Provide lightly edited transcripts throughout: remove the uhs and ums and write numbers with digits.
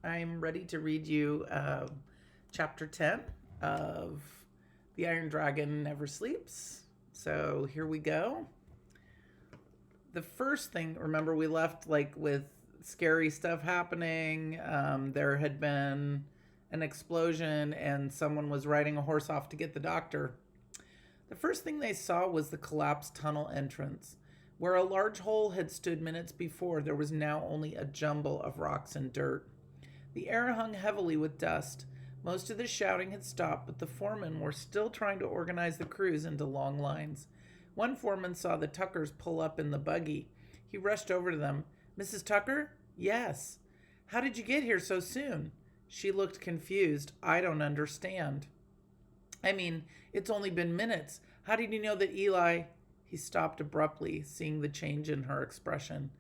I'm ready to read you chapter 10 of The Iron Dragon Never Sleeps. So here we go. The first thing, remember, we left with scary stuff happening. There had been an explosion and someone was riding a horse off to get the doctor. The first thing they saw was the collapsed tunnel entrance. Where a large hole had stood minutes before, there was now only a jumble of rocks and dirt. The air hung heavily with dust. Most of the shouting had stopped, but the foremen were still trying to organize the crews into long lines. One foreman saw the Tuckers pull up in the buggy. He rushed over to them. "Mrs. Tucker?" "Yes." "How did you get here so soon?" She looked confused. "I don't understand." "I mean, it's only been minutes. How did you know that Eli—" He stopped abruptly, seeing the change in her expression.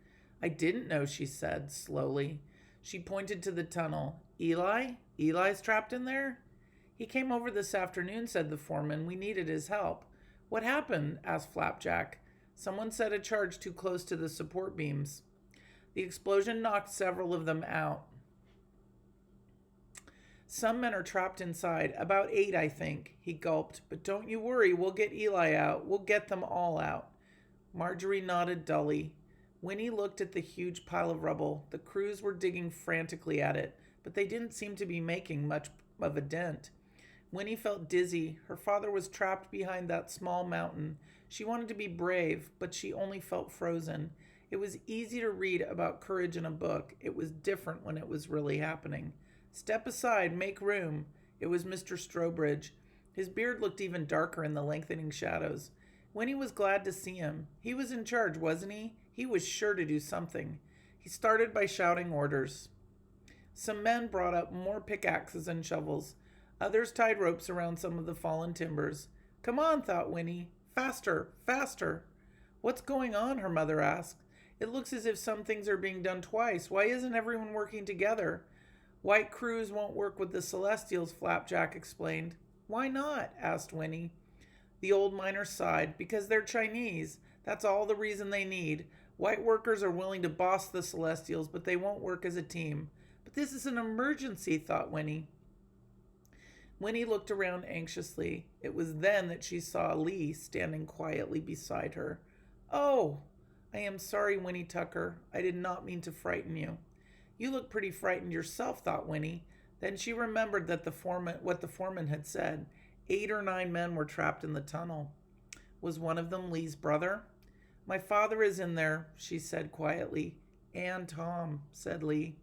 "I didn't know," she said, slowly. She pointed to the tunnel. "Eli? Eli's trapped in there?" "He came over this afternoon," said the foreman. "We needed his help." "What happened?" asked Flapjack. "Someone set a charge too close to the support beams. The explosion knocked several of them out. Some men are trapped inside. About 8, I think." He gulped. "But don't you worry. We'll get Eli out. We'll get them all out." Marjorie nodded dully. Winnie looked at the huge pile of rubble. The crews were digging frantically at it, but they didn't seem to be making much of a dent. Winnie felt dizzy. Her father was trapped behind that small mountain. She wanted to be brave, but she only felt frozen. It was easy to read about courage in a book. It was different when it was really happening. "Step aside, make room." It was Mr. Strobridge. His beard looked even darker in the lengthening shadows. Winnie was glad to see him. He was in charge, wasn't he? He was sure to do something. He started by shouting orders. Some men brought up more pickaxes and shovels. Others tied ropes around some of the fallen timbers. "Come on," thought Winnie. "Faster, faster." "What's going on?" her mother asked. "It looks as if some things are being done twice. Why isn't everyone working together?" "White crews won't work with the Celestials," Flapjack explained. "Why not?" asked Winnie. The old miner sighed. "Because they're Chinese. That's all the reason they need. White workers are willing to boss the Celestials, but they won't work as a team." "But this is an emergency," thought Winnie. Winnie looked around anxiously. It was then that she saw Lee standing quietly beside her. "Oh, I am sorry, Winnie Tucker. I did not mean to frighten you." "You look pretty frightened yourself," thought Winnie. Then she remembered that what the foreman had said. 8 or 9 men were trapped in the tunnel. Was one of them Lee's brother? "My father is in there," she said quietly. "And Tom," said Lee.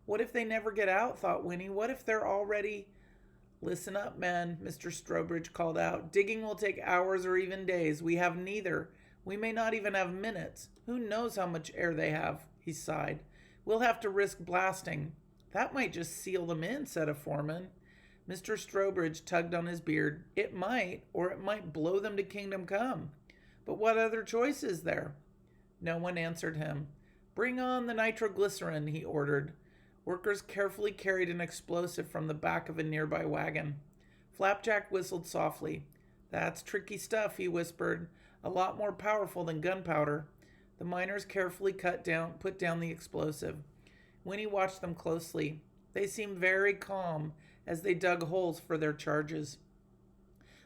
"What if they never get out?" thought Winnie. "What if they're already—" "Listen up, men," Mr. Strobridge called out. "Digging will take hours or even days. We have neither. We may not even have minutes. Who knows how much air they have?" He sighed. "We'll have to risk blasting." "That might just seal them in," said a foreman. Mr. Strobridge tugged on his beard. "It might, or it might blow them to kingdom come. But what other choice is there?" No one answered him. "Bring on the nitroglycerin," he ordered. Workers carefully carried an explosive from the back of a nearby wagon. Flapjack whistled softly. "That's tricky stuff," he whispered. "A lot more powerful than gunpowder." The miners carefully put down the explosive. Winnie watched them closely. They seemed very calm as they dug holes for their charges.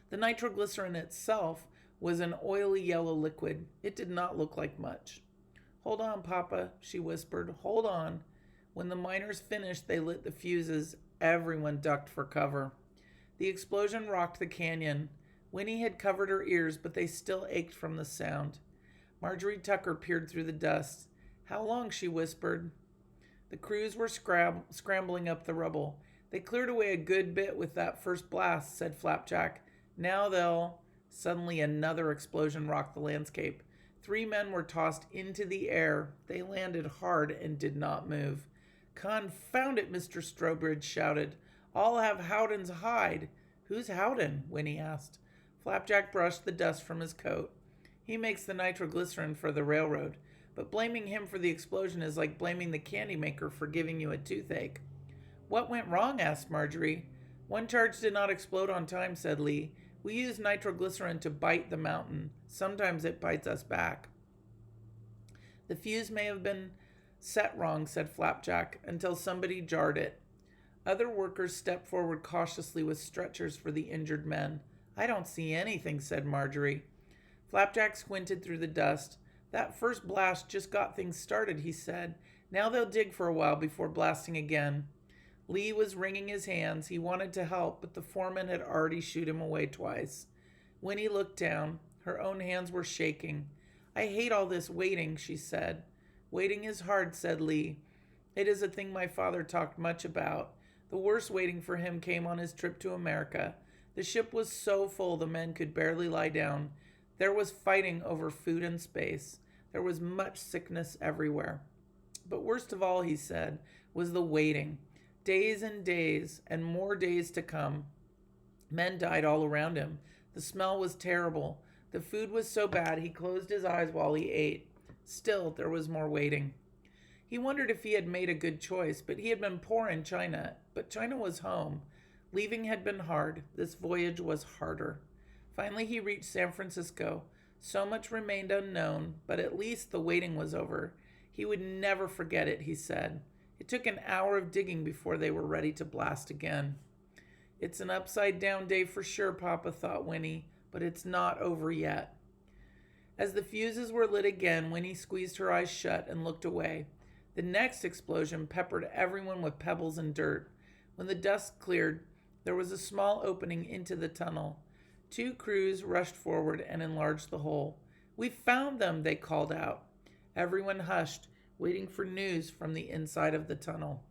The nitroglycerin itself was an oily yellow liquid. It did not look like much. "Hold on, Papa," she whispered. "Hold on." When the miners finished, they lit the fuses. Everyone ducked for cover. The explosion rocked the canyon. Winnie had covered her ears, but they still ached from the sound. Marjorie Tucker peered through the dust. "How long?" she whispered. The crews were scrambling up the rubble. "They cleared away a good bit with that first blast," said Flapjack. "Now they'll—" Suddenly another explosion rocked the landscape. 3 men were tossed into the air. They landed hard and did not move. "Confound it," Mr. Strobridge shouted. "I'll have Howden's hide." "Who's Howden?" Winnie asked. Flapjack brushed the dust from his coat. "He makes the nitroglycerin for the railroad. But blaming him for the explosion is like blaming the candy maker for giving you a toothache." "What went wrong?" asked Marjorie. "One charge did not explode on time," said Lee. "We use nitroglycerin to bite the mountain. Sometimes it bites us back." The fuse may have been Set wrong, said Flapjack, until somebody jarred it. Other workers stepped forward cautiously with stretchers for the injured men. I don't see anything, said Marjorie. Flapjack squinted through the dust. That first blast just got things started, he said. Now they'll dig for a while before blasting again. Lee was wringing his hands. He wanted to help, but the foreman had already shooed him away twice. Winnie looked down. Her own hands were shaking. I hate all this waiting, she said. Waiting is hard, said Lee. It is a thing my father talked much about. The worst waiting for him came on his trip to America. The ship was so full the men could barely lie down. There was fighting over food and space. There was much sickness everywhere. But worst of all, he said, was the waiting. Days and days, and more days to come. Men died all around him. The smell was terrible. The food was so bad he closed his eyes while he ate. Still, there was more waiting. He wondered if he had made a good choice, but he had been poor in China. But China was home. Leaving had been hard. This voyage was harder. Finally, he reached San Francisco. So much remained unknown, but at least the waiting was over. He would never forget it, he said. It took an hour of digging before they were ready to blast again. It's an upside-down day for sure, Papa, thought Winnie, but it's not over yet. As the fuses were lit again, Winnie squeezed her eyes shut and looked away. The next explosion peppered everyone with pebbles and dirt. When the dust cleared, there was a small opening into the tunnel. 2 crews rushed forward and enlarged the hole. We found them, they called out. Everyone hushed, waiting for news from the inside of the tunnel.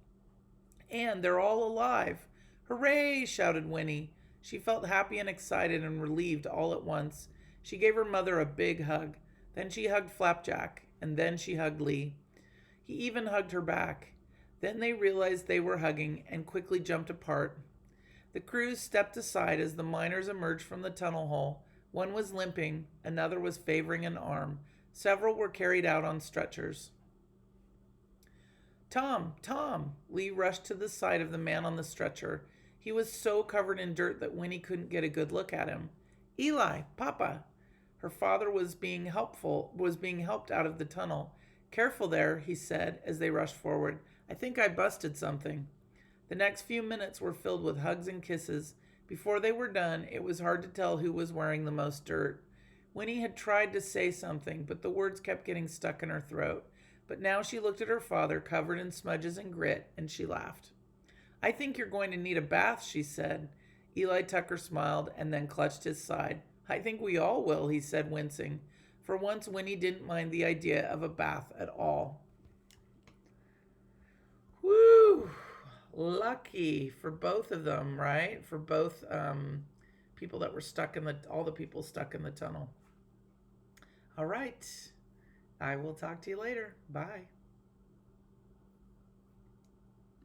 And they're all alive. Hooray, shouted Winnie. She felt happy and excited and relieved all at once. She gave her mother a big hug. Then she hugged Flapjack, and then she hugged Lee. He even hugged her back. Then they realized they were hugging and quickly jumped apart. The crews stepped aside as the miners emerged from the tunnel hole. One was limping, another was favoring an arm. Several were carried out on stretchers. Tom! Tom! Lee rushed to the side of the man on the stretcher. He was so covered in dirt that Winnie couldn't get a good look at him. Eli! Papa! Her father was being helped out of the tunnel. Careful there, he said as they rushed forward. I think I busted something. The next few minutes were filled with hugs and kisses. Before they were done, it was hard to tell who was wearing the most dirt. Winnie had tried to say something, but the words kept getting stuck in her throat. But now she looked at her father, covered in smudges and grit, and she laughed. I think you're going to need a bath, she said. Eli Tucker smiled and then clutched his side. I think we all will, he said, wincing. For once, Winnie didn't mind the idea of a bath at all. Woo! Lucky for both of them, right? For both people that were all the people stuck in the tunnel. All right. I will talk to you later. Bye.